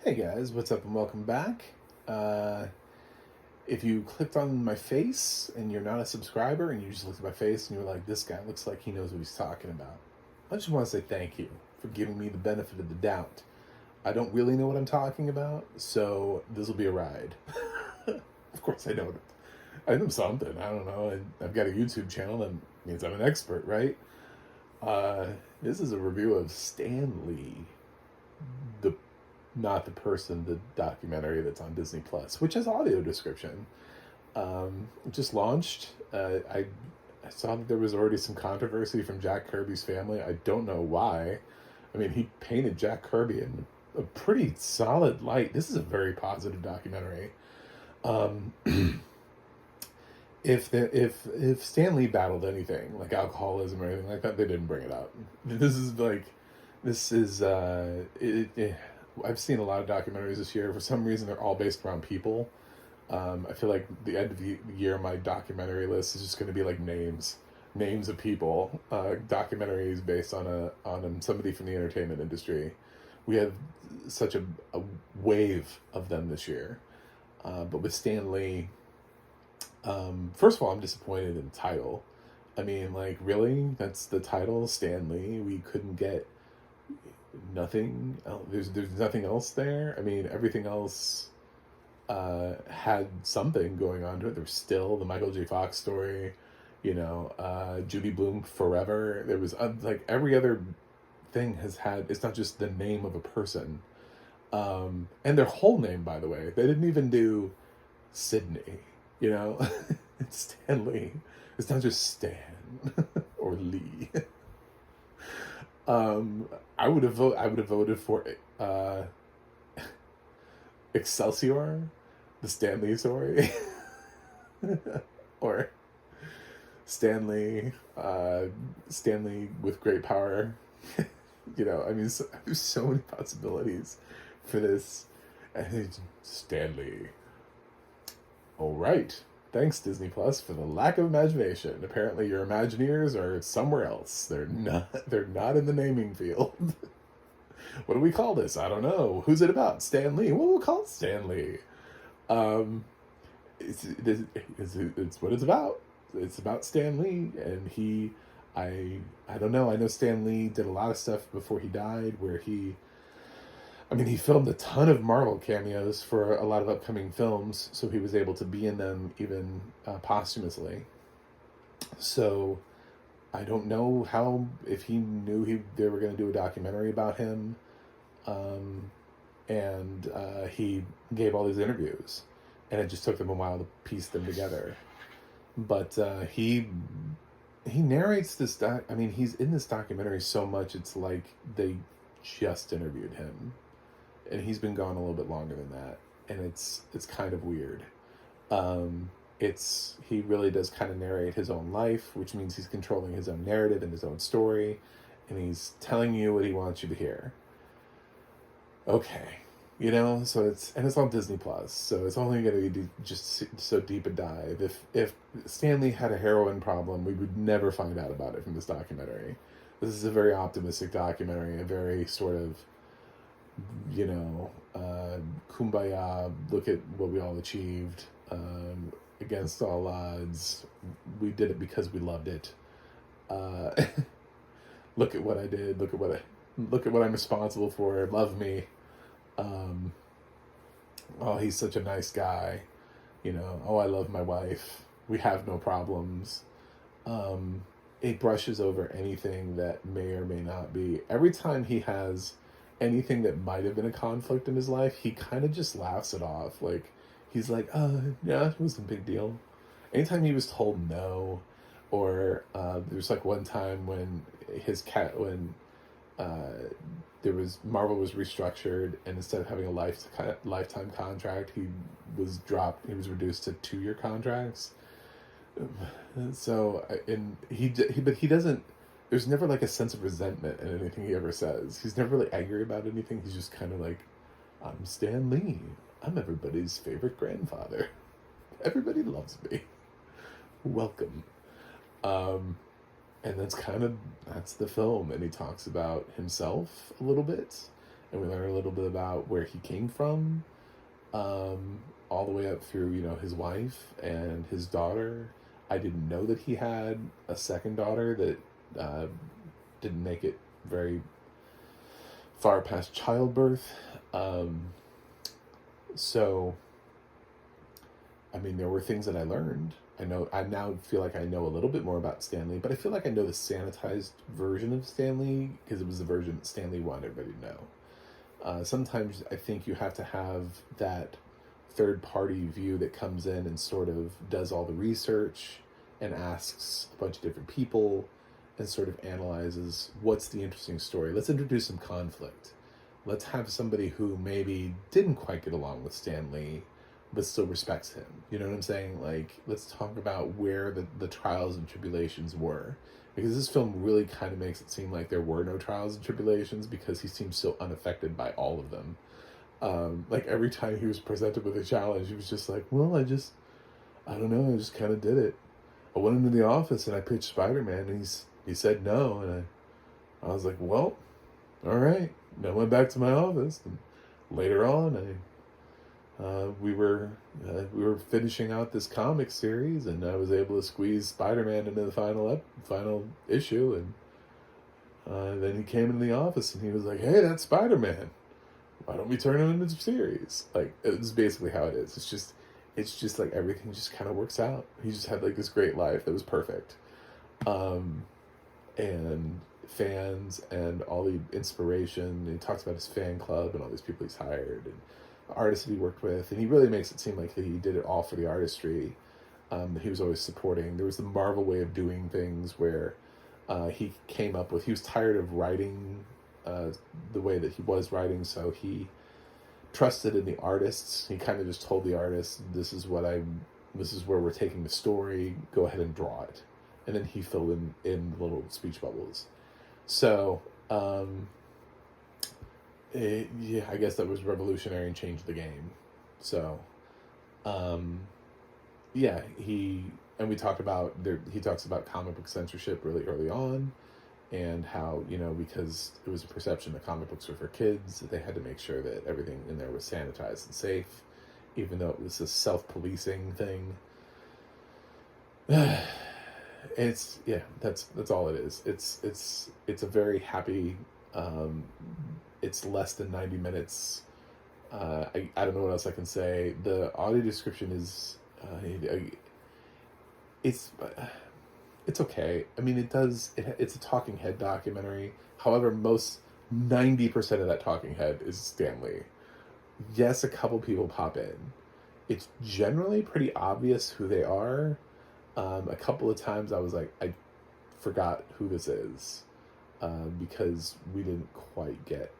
Hey guys, what's up and welcome back. Uh, if you clicked on my face and you're not a subscriber and you just looked at my face and you're like, this guy looks like he knows what he's talking about, I just want to say thank you for giving me the benefit of the doubt. I don't really know what I'm talking about, so this will be a ride. Of course, I know it. I know something. I don't know. I've got a YouTube channel. That means I'm an expert, right? Uh, this is a review of Stan Lee, the not the person, the documentary that's on Disney Plus, which has audio description. Just launched. I saw that there was already some controversy from Jack Kirby's family. I don't know why. I mean, he painted Jack Kirby in a pretty solid light. This is a very positive documentary. Um, if Stan Lee battled anything like alcoholism or anything like that, they didn't bring it up. This is I've seen a lot of documentaries this year. For some reason, they're all based around people. I feel like the end of the year, my documentary list is just going to be like names of people, documentaries based on somebody from the entertainment industry. We have such a wave of them this year, but with Stan Lee, first of all, I'm disappointed in the title. I mean, like, really? That's the title, Stan Lee? We couldn't get nothing else. There's nothing else there. I mean, everything else had something going on to it. There's still the Michael J. Fox story, Judy Blume Forever. There was like every other thing has had. It's not just the name of a person, and their whole name, by the way. They didn't even do Sydney. It's Stan Lee. It's not just Stan or Lee. I would have voted for uh, Excelsior, the Stanley story, or Stanley, Stanley with great power. I mean, there's so many possibilities for this. And it's Stanley. All right. Thanks, Disney Plus, for the lack of imagination. Apparently, your Imagineers are somewhere else. They're not. They're not in the naming field. What do we call this? I don't know. Who's it about? Stan Lee. What we'll call it Stan Lee. Um, it's what it's about. It's about Stan Lee, and I don't know. I know Stan Lee did a lot of stuff before he died, where he filmed a ton of Marvel cameos for a lot of upcoming films, so he was able to be in them even posthumously. So I don't know if he knew they were going to do a documentary about him, and he gave all these interviews, and it just took them a while to piece them together. But he narrates this he's in this documentary so much, it's like they just interviewed him, and he's been gone a little bit longer than that, and it's kind of weird. He really does kind of narrate his own life, which means he's controlling his own narrative and his own story, and he's telling you what he wants you to hear. Okay, so it's on Disney Plus, so it's only going to be just so deep a dive. If Stanley had a heroin problem, we would never find out about it from this documentary. This is a very optimistic documentary, a very sort of kumbaya, look at what we all achieved, against all odds. We did it because we loved it. Look at what I did. Look at what I'm responsible for. Love me. Oh, he's such a nice guy. Oh, I love my wife. We have no problems. It brushes over anything that may or may not be. Every time he has anything that might have been a conflict in his life, he kind of just laughs it off. Like, he's like, yeah, it wasn't a big deal. Anytime he was told no, or there's like one time when Marvel was restructured, and instead of having a lifetime contract, he was reduced to 2-year contracts. So, but he doesn't, there's never like a sense of resentment in anything he ever says. He's never really angry about anything. He's just kind of like, I'm Stan Lee. I'm everybody's favorite grandfather. Everybody loves me. Welcome. And that's the film. And he talks about himself a little bit, and we learn a little bit about where he came from, all the way up through, you know, his wife and his daughter. I didn't know that he had a second daughter that didn't make it very far past childbirth. So, I mean, there were things that I learned. I now feel like I know a little bit more about Stanley, but I feel like I know the sanitized version of Stanley because it was the version that Stanley wanted everybody to know. Sometimes I think you have to have that third party view that comes in and sort of does all the research and asks a bunch of different people and sort of analyzes what's the interesting story. Let's introduce some conflict. Let's have somebody who maybe didn't quite get along with Stanley but still respects him. You know what I'm saying? Like, let's talk about where the trials and tribulations were. Because this film really kind of makes it seem like there were no trials and tribulations because he seems so unaffected by all of them. Like, every time he was presented with a challenge, he was just like, well, I don't know, I just kind of did it. I went into the office and I pitched Spider-Man and he said no. And I was like, well, all right. And I went back to my office and later on, we were finishing out this comic series, and I was able to squeeze Spider-Man into the final issue, and then he came into the office and he was like, "Hey, that's Spider-Man. Why don't we turn him into a series?" Like, it's basically how it is. It's just like everything just kind of works out. He just had like this great life that was perfect, and fans and all the inspiration. And he talks about his fan club and all these people he's hired and artists that he worked with, and he really makes it seem like he did it all for the artistry. That he was always supporting. There was the Marvel way of doing things where he came up with, he was tired of writing the way that he was writing, so he trusted in the artists. He kind of just told the artists, this is where we're taking the story, go ahead and draw it. And then he filled in little speech bubbles. So, yeah, I guess that was revolutionary and changed the game. So, yeah, he talks about comic book censorship really early on, and how, you know, because it was a perception that comic books were for kids, that they had to make sure that everything in there was sanitized and safe, even though it was a self-policing thing. That's all it is. It's a very happy, it's less than 90 minutes. I don't know what else I can say. The audio description is, it's okay. I mean, it's a talking head documentary. However, 90% of that talking head is Stanley. Yes, a couple people pop in. It's generally pretty obvious who they are. A couple of times I was like, I forgot who this is, because we didn't quite get,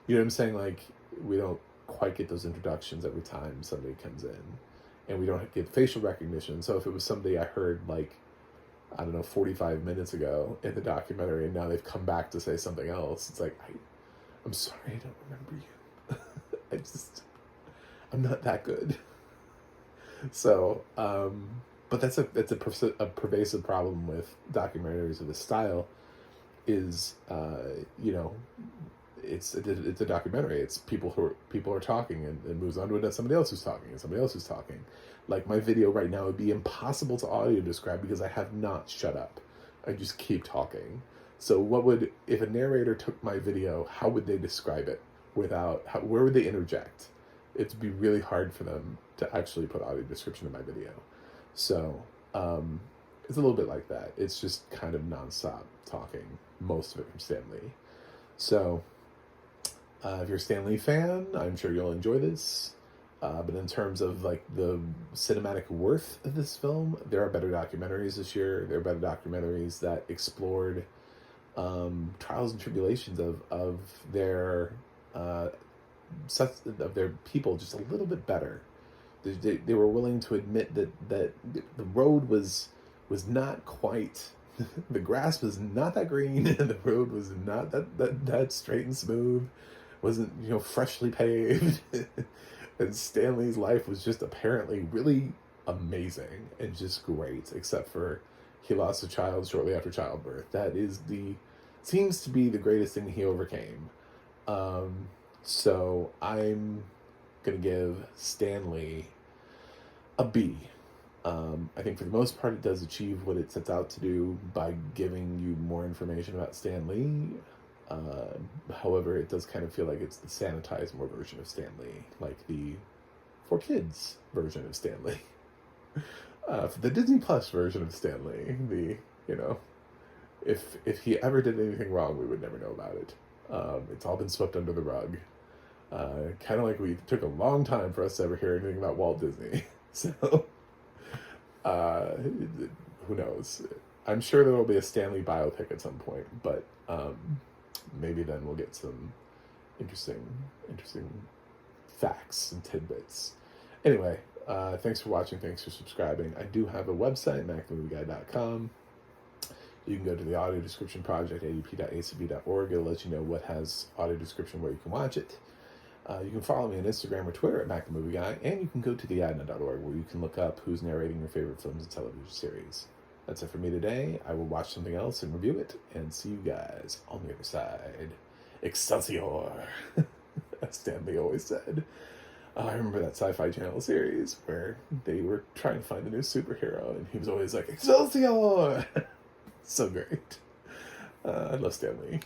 you know what I'm saying? Like, we don't quite get those introductions every time somebody comes in, and we don't get facial recognition. So if it was somebody I heard, like, I don't know, 45 minutes ago in the documentary, and now they've come back to say something else, it's like, I'm sorry, I don't remember you. I'm not that good. So, but that's a pervasive problem with documentaries of this style. Is you know, it's a documentary. It's people are talking, and it moves on to somebody else who's talking, and somebody else who's talking. Like, my video right now would be impossible to audio describe because I have not shut up. I just keep talking. So if a narrator took my video, how would they describe it where would they interject? It'd be really hard for them to actually put audio description in my video. So, it's a little bit like that. It's just kind of nonstop talking, most of it from Stan Lee. So, if you're a Stan Lee fan, I'm sure you'll enjoy this. But in terms of, like, the cinematic worth of this film, there are better documentaries this year. There are better documentaries that explored trials and tribulations of their people just a little bit better. They were willing to admit that the road was not quite, the grass was not that green, and the road was not that straight and smooth, wasn't, you know, freshly paved. And Stanley's life was just apparently really amazing and just great, except for he lost a child shortly after childbirth. That seems to be the greatest thing he overcame. So I'm going to give Stan Lee a B. I think for the most part, it does achieve what it sets out to do by giving you more information about Stan Lee. However, it does kind of feel like it's the sanitized more version of Stan Lee, like the for kids version of Stan Lee. For the Disney Plus version of Stan Lee, if he ever did anything wrong, we would never know about it. It's all been swept under the rug. Kind of like we took a long time for us to ever hear anything about Walt Disney. So, who knows? I'm sure there will be a Stan Lee biopic at some point, but maybe then we'll get some interesting facts and tidbits. Anyway, thanks for watching. Thanks for subscribing. I do have a website, macthemovieguy.com. You can go to the audio description project, adp.acb.org. It'll let you know what has audio description where you can watch it. You can follow me on Instagram or Twitter at MacTheMovieGuy, and you can go to the ADNA.org where you can look up who's narrating your favorite films and television series. That's it for me today. I will watch something else and review it, and see you guys on the other side. Excelsior! As Stan Lee always said. I remember that Sci-Fi Channel series where they were trying to find a new superhero, and he was always like, Excelsior! So great. I love Stan Lee.